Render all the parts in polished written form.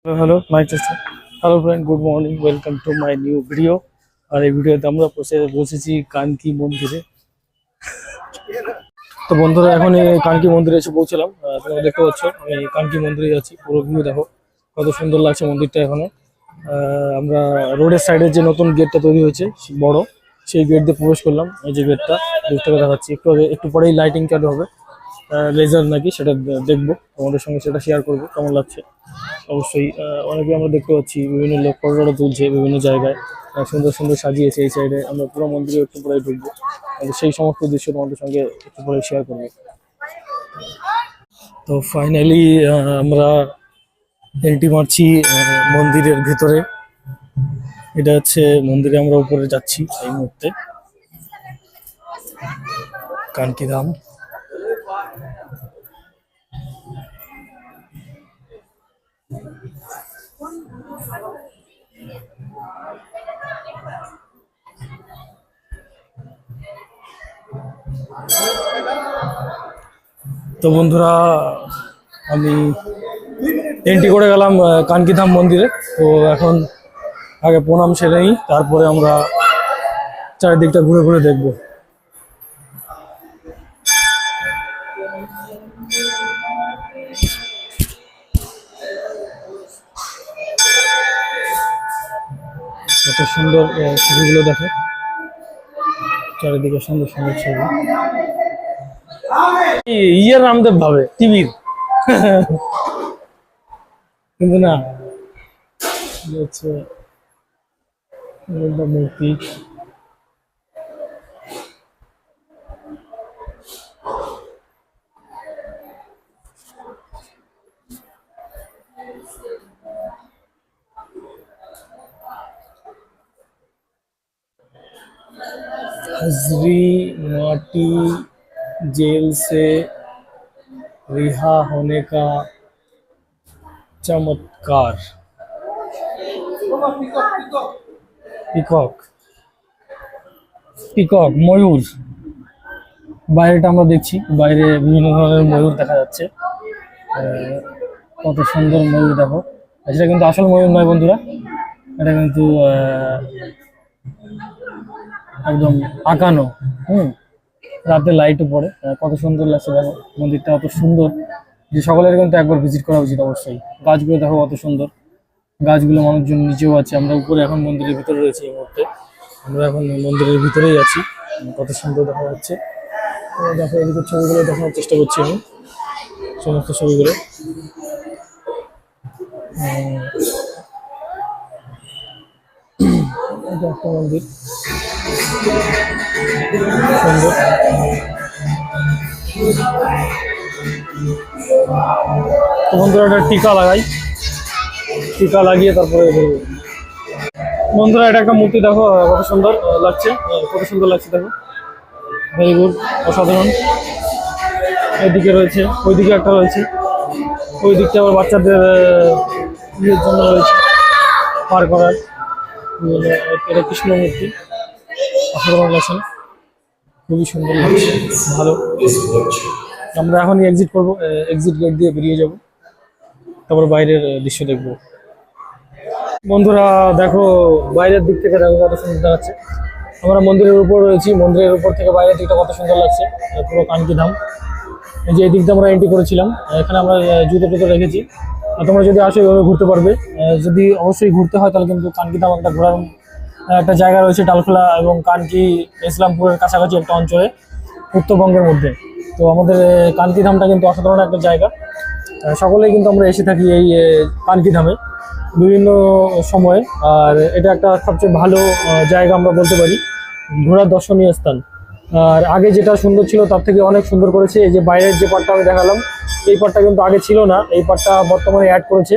Hello my চেষ্টা hello friend, good morning, welcome to my new video. আর এই ভিডিওতে আমরা বসেছি কানকি মন্দিরে। তো বন্ধুরা, এখন এই কানকি মন্দিরে এসে পৌঁছলাম। তোমরা দেখতে পাচ্ছ আমি কানকি মন্দিরে যাচ্ছি। পুরো ভিউ দেখো কত সুন্দর লাগছে মন্দিরটা। এখানে আমরা রোডের সাইডে যে নতুন গেটটা তৈরি হয়েছে বড়, সেই গেট দিয়ে প্রবেশ করলাম। এই যে গেটটা থেকে দেখাচ্ছি, একটু পরেই লাইটিং চালু হবে, লেজার নাকি সেটা দেখবো, তোমাদের সঙ্গে সেটা শেয়ার করবো কেমন লাগছে। অবশ্যই অনেকে আমরা দেখতে পাচ্ছি বিভিন্ন লোক ফটো তুলছে বিভিন্ন জায়গায়, সুন্দর সুন্দর সাজিয়েছে। এই সাইডে আমরা পুরো মন্দিরে একটু পরে ঢুকবো, সেই সমস্ত দৃশ্য তোমাদের সঙ্গে একটু পরে শেয়ার করবো। তো ফাইনালি আমরা এন্ট্রি মারছি মন্দিরের ভেতরে। এটা হচ্ছে মন্দিরে আমরা উপরে যাচ্ছি এই মুহূর্তে, কানকি ধাম। তো বন্ধুরা, আমি এন্ট্রি করে গেলাম কানকি ধাম মন্দিরে। তো এখন আগে প্রণাম সেরে নিই, তারপরে আমরা চারিদিকটা ঘুরে ঘুরে দেখব। কত সুন্দর ছবিগুলো দেখো, চারিদিকে সুন্দর সুন্দর ছবি। ইয়ের রামদেব ভাবে টিভির কিন্তু না, হচ্ছে মূর্তি। हजरी माटी जेल से रिहा होने का चमत्कार। পিকক পিকক ময়ূর, বাইরেটা আমরা দেখছি, বাইরে বিভিন্ন ধরনের ময়ূর দেখা যাচ্ছে। কত সুন্দর ময়ূর দেখো। এটা কিন্তু আসল ময়ূর নয় বন্ধুরা, এটা কিন্তু একদম আঁকানো। রাতে লাইটও পড়ে, কত সুন্দর লাগছে দেখো। মন্দিরটা অত সুন্দর যে সকলের কিন্তু একবার ভিজিট করা উচিত অবশ্যই। গাছগুলো দেখো কত সুন্দর, গাছগুলো মানুষজন নিচেও আছে। আমরা উপরে এখন মন্দিরের ভিতরে রয়েছি এই মুহূর্তে, আমরা এখন মন্দিরের ভিতরেই আছি। কত সুন্দর দেখা যাচ্ছে। দেখো এদিকে ছবিগুলো দেখানোর চেষ্টা করছি আমি, সমস্ত ছবিগুলো। এটা একটা মন্দির সুন্দর। তো বন্ধুরা, একটা টিকা লাগাই, টিকা লাগিয়ে তারপরে বন্ধুরা এটা একটা মূর্তি দেখো কত সুন্দর লাগছে, কত সুন্দর লাগছে দেখো। ভেরি গুড, অসাধারণ। এদিকে রয়েছে, ওইদিকে একটা রয়েছে, ওই দিকটা আবার বাচ্চাদের ইয়ের জন্য রয়েছে, পার করার। এটা কৃষ্ণ মূর্তি, অসাধারণ লাগছে, খুবই সুন্দর লাগছে, ভালো। আমরা এখনই এক্সিট করবো, এক্সিট গেট দিয়ে বেরিয়ে যাব, তারপর বাইরের দৃশ্য দেখবো। বন্ধুরা দেখো, বাইরের দিক থেকে দেখো কত সুন্দর দেখাচ্ছে। আমরা মন্দিরের উপর রয়েছি, মন্দিরের উপর থেকে বাইরের দিকটা কত সুন্দর লাগছে, পুরো কানকি ধাম। এই যে এই দিকটা আমরা এন্ট্রি করেছিলাম, এখানে আমরা জুতো টুতো রেখেছি। তোমরা যদি আসো এইভাবে ঘুরতে পারবে। যদি অবশ্যই ঘুরতে হয় তাহলে কিন্তু কানকি ধাম একটা ঘোরার একটা জায়গা রয়েছে, ডালখোলা এবং কানকি ইসলামপুরের কাছাকাছি একটা অঞ্চলে, উত্তরবঙ্গের মধ্যে। তো আমাদের কানকি ধামটা কিন্তু অসাধারণ একটা জায়গা। সকলেই কিন্তু আমরা এসে থাকি এই কানকি ধামে বিভিন্ন সময়ে। আর এটা একটা সবচেয়ে ভালো জায়গা আমরা বলতে পারি, ঘোরার দর্শনীয় স্থান। আর আগে যেটা সুন্দর ছিল তার থেকে অনেক সুন্দর করেছে। এই যে বাইরের যে পার্টটা আমি দেখালাম, এই পার্টটা কিন্তু আগে ছিল না, এই পার্টটা বর্তমানে অ্যাড করেছে।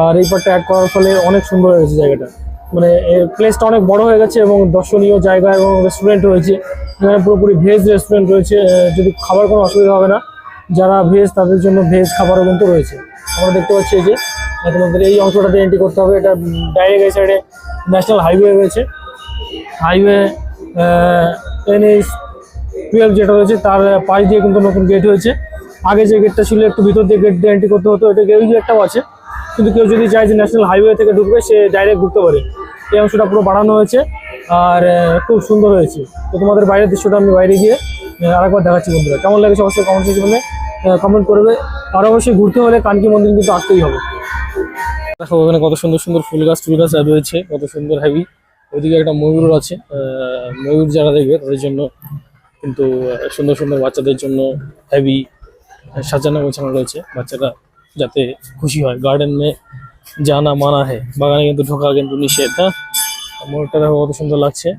আর এই পার্টটা অ্যাড করার ফলে অনেক সুন্দর হয়ে গেছে জায়গাটা, মানে প্লেসটা অনেক বড় হয়ে গেছে এবং দর্শনীয় জায়গা এবং রেস্টুরেন্ট রয়েছে। এখানে পুরোপুরি ভেজ রেস্টুরেন্ট রয়েছে, যদি খাবার কোনো অসুবিধা হবে না। যারা ভেজ তাদের জন্য ভেজ খাবারও কিন্তু রয়েছে। আমরা দেখতে পাচ্ছি এই যে তোমাদের এই অংশটাতে এন্ট্রি করতে হবে। এটা ডাইরেক্ট এই সাইডে ন্যাশনাল হাইওয়ে রয়েছে, হাইওয়ে NH-12 যেটা রয়েছে তার পাশ দিয়ে কিন্তু নতুন গেট হয়েছে। আগে যে গেটটা ছিল একটু ভিতর দিয়ে গেট দিয়ে এন্ট্রি করতে হতো, এটা ওই গেটটাও আছে। কিন্তু কেউ যদি চায় যে ন্যাশনাল হাইওয়ে থেকে ঢুকবে সে ডাইরেক্ট ঢুকতে পারে। এই অংশটা পুরো বাড়ানো হয়েছে আর খুব সুন্দর হয়েছে। তো তোমাদের বাইরের দৃশ্যটা আমি বাইরে গিয়ে আরেকবার দেখাচ্ছি বন্ধুরা। কেমন লেগেছে অবশ্যই কমেন্ট সেকশনে কমেন্ট করবে। আর অবশ্যই ঘুরতে হলে কানকি মন্দির কিন্তু আসতেই হবে। দেখো ওখানে কত সুন্দর সুন্দর ফুল গাছ রয়েছে, কত সুন্দর হেভি। ওইদিকে একটা ময়ূর আছে, ময়ূর যারা দেখবে তাদের জন্য কিন্তু সুন্দর সুন্দর বাচ্চাদের জন্য হেভি সাজানো গোছানো রয়েছে, বাচ্চারা যাতে খুশি হয়। গার্ডেন মে জানা মানা হে, বাগানে কিন্তু ঢোকা কিন্তু নিষেধ। হ্যাঁ, ময়ূরটা দেখো কত সুন্দর লাগছে,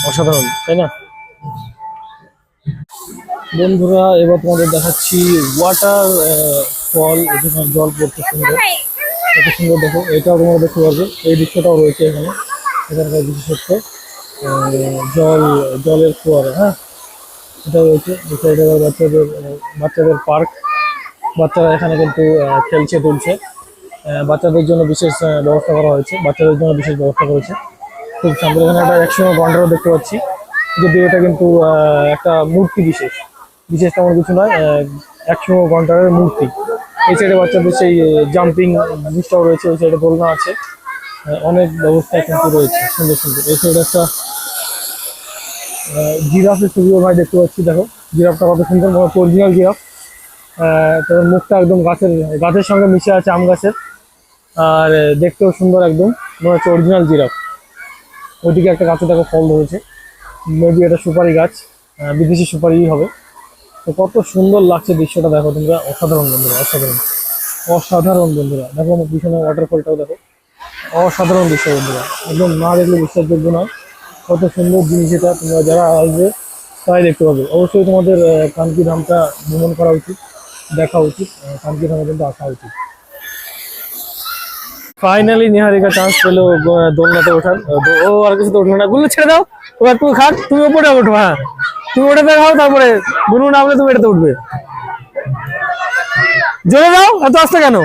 অসাধারণ তাই না বন্ধুরা? এবার তোমাদের দেখাচ্ছি ওয়াটার ফল, এখানে জল পড়তে সুন্দর, কত সুন্দর দেখো। এটাও তোমরা দেখতে পারবে, এই দৃশ্যটাও রয়েছে এখানে। এখানকার বিশেষত্ব জলের ফোয়ারা। হ্যাঁ, এটা রয়েছে। এটা বাচ্চাদের পার্ক, বাচ্চারা এখানে কিন্তু খেলছে তুলছে। বাচ্চাদের জন্য বিশেষ ব্যবস্থা করা হয়েছে, বাচ্চাদের জন্য বিশেষ ব্যবস্থা করেছে। খুব সুন্দর। এখানে একটা 100 গন্ডারও দেখতে পাচ্ছি, যদি এটা কিন্তু একটা মূর্তি বিশেষ তেমন কিছু নয়, 100 গন্ডারের মূর্তি। এই সাইডে বাচ্চাদের সেই জাম্পিং জিনিসটাও রয়েছে, ওই সাইডে দোলনা আছে, অনেক ব্যবস্থা কিন্তু রয়েছে সুন্দর সুন্দর। এই সাইডে একটা জিরাফের ছবিও ভাই দেখতে পাচ্ছি, দেখো জিরাফটা কত সুন্দর, অরিজিনাল জিরাফ। তাদের মুখটা একদম গাছের সঙ্গে মিশে আছে, আম গাছের। আর দেখতেও সুন্দর একদম, মনে হচ্ছে অরিজিনাল জিরাফ। ওইদিকে একটা গাছে দেখো ফল ধরেছে, মেবি এটা সুপারি গাছ, বিদেশি সুপারি হবে। তো কত সুন্দর লাগছে দৃশ্যটা, দেখো তোমরা। অসাধারণ বন্ধুরা, অসাধারণ বন্ধুরা। দেখো আমার পিছনে ওয়াটারফলটাও দেখো, অসাধারণ দৃশ্য বন্ধুরা, একদম না দেখলে বিশ্বাসযোগ্য নয়। কত সুন্দর জিনিস এটা, তোমরা যারা আসবে তাই দেখতে পাবে। অবশ্যই তোমাদের কানকি ধামটা ভ্রমণ করা উচিত, দেখা উচিত, কানকি ধামে কিন্তু আসা উচিত। ফাইনালি নিহারিকা চান্স পেলো দোলনাতে ওঠার। ও আর কিছু তো উঠলো না, গুলো ছেড়ে দাও, ও একটু খাট, তুমি ওপরে ওঠো। হ্যাঁ, তুমি ওটা দেখাও, তারপরে গুনু নামলে তুমি এটাতে উঠবে। জোরে দাও, এত আসতে কেন?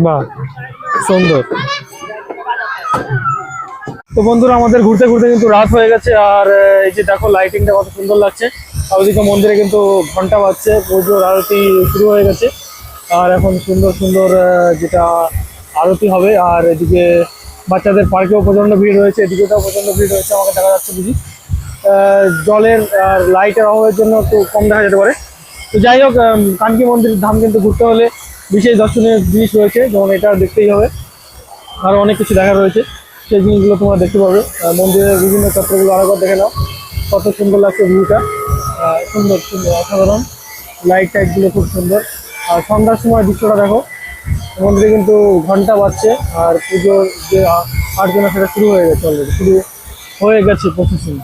বাহ, সুন্দর। তো বন্ধুরা, আমাদের ঘুরতে ঘুরতে কিন্তু রাত হয়ে গেছে। আর এই যে দেখো লাইটিংটা কত সুন্দর লাগছে। আর ওইদিকে মন্দিরে কিন্তু ঘন্টা বাজছে, পুজোর আরতি শুরু হয়ে গেছে। আর এখন সুন্দর সুন্দর যেটা আরতি হবে। আর এদিকে বাচ্চাদের পার্কেও প্রচণ্ড ভিড় রয়েছে, এদিকেও প্রচণ্ড ভিড় রয়েছে, আমাকে দেখা যাচ্ছে বুঝি। জলের আর লাইটের অভাবের জন্য একটু কম দেখা যেতে পারে। তো যাই হোক, কানকি মন্দির ধাম কিন্তু ঘুরতে হলে বিশেষ দর্শনীয় জিনিস রয়েছে, যেমন এটা দেখতেই হবে। আরও অনেক কিছু দেখা রয়েছে, সেই জিনিসগুলো তোমরা দেখতে পাবে। মন্দিরের বিভিন্ন চত্বরগুলো আরেকবার দেখে নাও, কত সুন্দর লাগছে ভিউটা, সুন্দর সুন্দর অসাধারণ। লাইট টাইটগুলো খুব সুন্দর। আর সন্ধ্যার সময় দৃশ্যটা দেখো, মন্দিরে কিন্তু ঘন্টা বাজছে আর পুজোর যে আর্চনা সেটা শুরু হয়ে গেছে, অলরেডি শুরু হয়ে গেছে প্রসেসিং।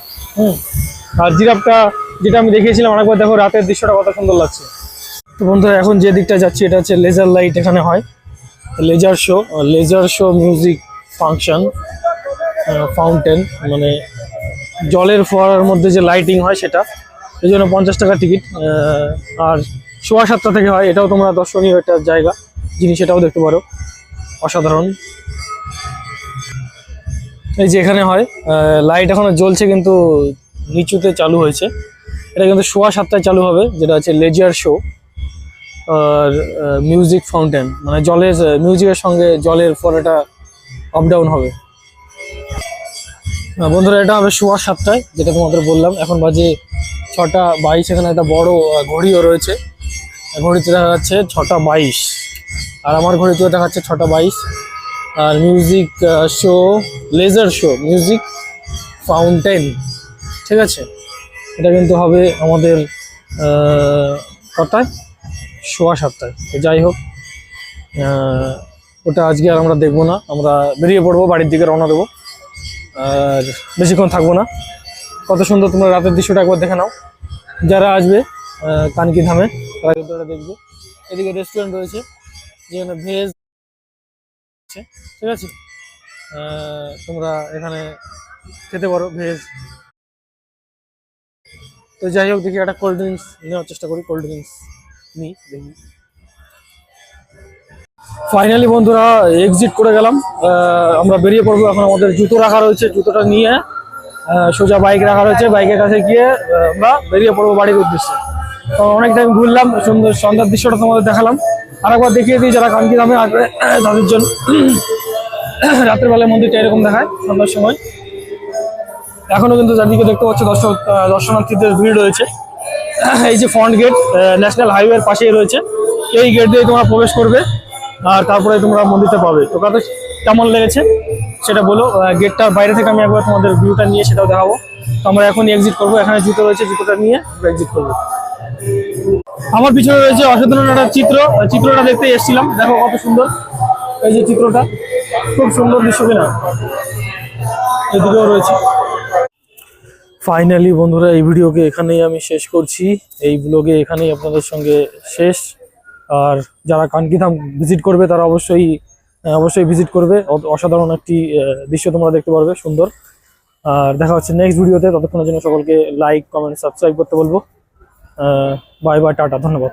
আর জিরাফটা যেটা আমি দেখিয়েছিলাম আরেকবার দেখো, রাতের দৃশ্যটা কত সুন্দর লাগছে। তো বন্ধুরা, এখন যে দিকটা যাচ্ছি এটা হচ্ছে লেজার লাইট, এখানে হয় laser show music function fountain, মানে জলের ফোয়ারার মধ্যে যে লাইটিং হয় সেটা। এই জন্য 50 টাকা টিকিট। আর 7:15 থেকে হয়। এটাও তোমরা দর্শনীয় একটা জায়গা, জিনিস, এটাও দেখতে পারো, অসাধারণ। এই যে এখানে হয়, লাইট এখনো জ্বলছে কিন্তু নিচুতে চালু হয়েছে। এটা কিন্তু 7:15 চালু হবে, যেটা হচ্ছে লেজার শো আর মিউজিক ফাউন্টেন, মানে জলের মিউজিকের সঙ্গে জলের ফোয়ারাটা আপ ডাউন হবে। বন্ধুরা, এটা হবে 7:15, যেটা তোমাদের বললাম। এখন বাজে 6:22। এখানে একটা বড় ঘড়িও রয়েছে, ঘড়িতে দেখা যাচ্ছে 6:22, আর আমার ঘড়িতেও দেখাচ্ছে 6:22। আর music show, laser show music fountain, ঠিক আছে। এটা কিন্তু হবে আমাদের কটায়? 7:15। তো যাই হোক, ওটা আজকে আর আমরা দেখবো না, আমরা বেরিয়ে পড়বো, বাড়ির দিকে রওনা দেবো। আর বেশিক্ষণ থাকবো না। কত সুন্দর, তোমরা রাতের দৃশ্যটা একবার দেখে নাও। যারা আসবে কানকি ধামে তারা কিন্তু এটা দেখবে। এদিকে রেস্টুরেন্ট রয়েছে, যেখানে ভেজ, ঠিক আছে। তোমরা এখানে খেতে পারো ভেজ। তো যাই হোক, দেখি একটা কোল্ড ড্রিঙ্কস নেওয়ার চেষ্টা করি, কোল্ড ড্রিঙ্কস নিই, দেখি। ফাইনালি বন্ধুরা এক্সিট করে গেলাম, আমরা বেরিয়ে পড়বো। এখন আমাদের জুতো রাখা রয়েছে, জুতোটা নিয়ে সোজা বাইক রাখা রয়েছে, বাইকের কাছে গিয়ে আমরা বেরিয়ে পড়বো বাড়ির উদ্দেশ্যে। তো অনেক টাইম ঘুরলাম, সুন্দর সন্ধ্যার দৃশ্যটা তোমাদের দেখালাম। আরেকবার দেখিয়ে দিই যারা কানকি ধামে আসবে তাদের জন্য। রাতের বেলায় মন্দিরটা এরকম দেখায় সন্ধ্যার সময়। এখনো কিন্তু চারদিকে দেখতে পাচ্ছি দর্শনার্থীদের ভিড় রয়েছে। এই যে ফ্রন্ট গেট ন্যাশনাল হাইওয়ের পাশেই রয়েছে, এই গেট দিয়ে তোমরা প্রবেশ করবে আর তারপরে তোমরা মন্দিরটা পাবে। তো কাদের কেমন লেগেছে সেটা বলো। গেটটার বাইরে থেকে আমি একবার তোমাদের ভিউটা নিয়ে সেটাও দেখাবো। তো আমরা এখনই এক্সিট করবো, এখানে জুতো রয়েছে, জুতোটা নিয়ে এক্সিট করবো। আমার পিছনে রয়েছে অসাধারণ একটা চিত্রটা দেখতে এসেছিলাম, দেখো কত সুন্দর এই যে চিত্রটা, খুব সুন্দর দৃশ্য কিনা। এদিকেও রয়েছে। ফাইনালি বন্ধুরা এই ভিডিওকে এখানেই আমি শেষ করছি, এই ব্লগে এখানেই আপনাদের সঙ্গে শেষ। আর যারা কানকিধাম ভিজিট করবে তারা অবশ্যই ভিজিট করবে, অসাধারণ একটি দৃশ্য তোমরা দেখতে পারবে, সুন্দর। আর দেখা হচ্ছে নেক্সট ভিডিওতে, ততক্ষণের জন্য সকলকে লাইক কমেন্ট সাবস্ক্রাইব করতে বলবো। বাই বাই, টাটা, ধন্যবাদ।